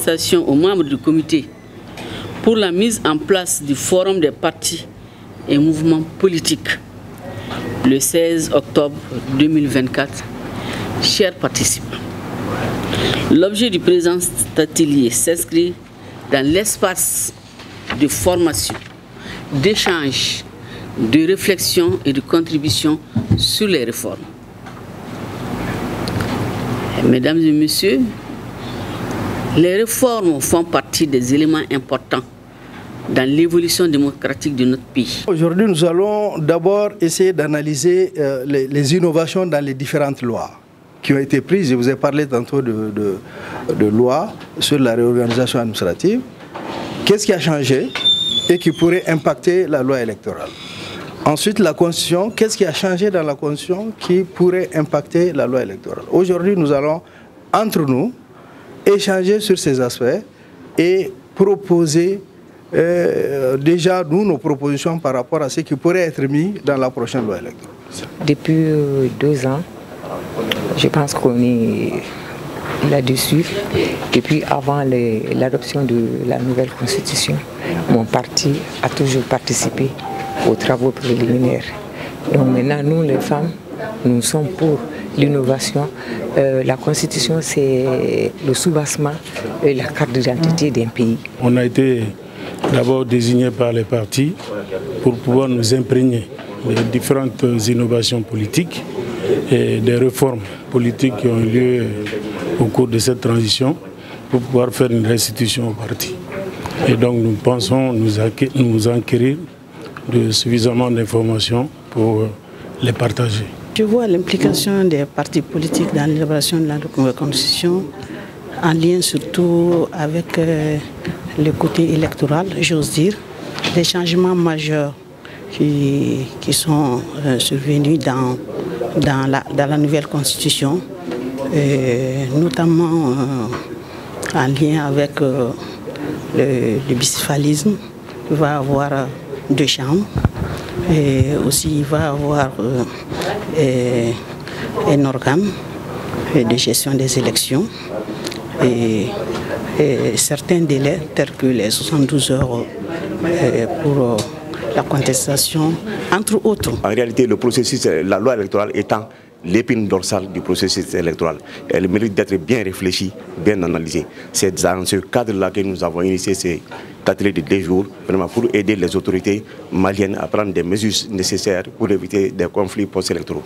attestation aux membres du comité pour la mise en place du Forum des partis et mouvements politiques le 16 octobre 2024. Chers participants, l'objet du présent atelier s'inscrit dans l'espace de formation, d'échange, de réflexion et de contribution sur les réformes. Mesdames et messieurs, les réformes font partie des éléments importants dans l'évolution démocratique de notre pays. Aujourd'hui, nous allons d'abord essayer d'analyser les innovations dans les différentes lois qui ont été prises. Je vous ai parlé tantôt de lois sur la réorganisation administrative. Qu'est-ce qui a changé et qui pourrait impacter la loi électorale? Ensuite, la Constitution. Qu'est-ce qui a changé dans la Constitution qui pourrait impacter la loi électorale? Aujourd'hui, nous allons, entre nous, échanger sur ces aspects et proposer déjà, nous, nos propositions par rapport à ce qui pourrait être mis dans la prochaine loi électorale. Depuis 2 ans, je pense qu'on est là-dessus. Depuis avant l'adoption de la nouvelle constitution, mon parti a toujours participé aux travaux préliminaires. Donc maintenant, nous, les femmes, nous sommes pour l'innovation. La constitution, c'est le soubassement et la carte d'identité d'un pays. On a été d'abord désignés par les partis pour pouvoir nous imprégner des différentes innovations politiques et des réformes politiques qui ont eu lieu au cours de cette transition pour pouvoir faire une restitution au parti. Et donc nous pensons nous enquérir de suffisamment d'informations pour les partager. Je vois l'implication des partis politiques dans l'élaboration de la Constitution en lien surtout avec le côté électoral, j'ose dire, des changements majeurs qui sont survenus dans la nouvelle Constitution, notamment en lien avec le bicéphalisme. Il va y avoir 2 chambres et aussi il va y avoir un organe de gestion des élections et certains délais tels que les 72 heures pour la contestation, entre autres. En réalité, le processus, la loi électorale étant l'épine dorsale du processus électoral, elle mérite d'être bien réfléchie, bien analysée. C'est dans ce cadre-là que nous avons initié cet atelier de 2 jours, vraiment pour aider les autorités maliennes à prendre des mesures nécessaires pour éviter des conflits post-électoraux.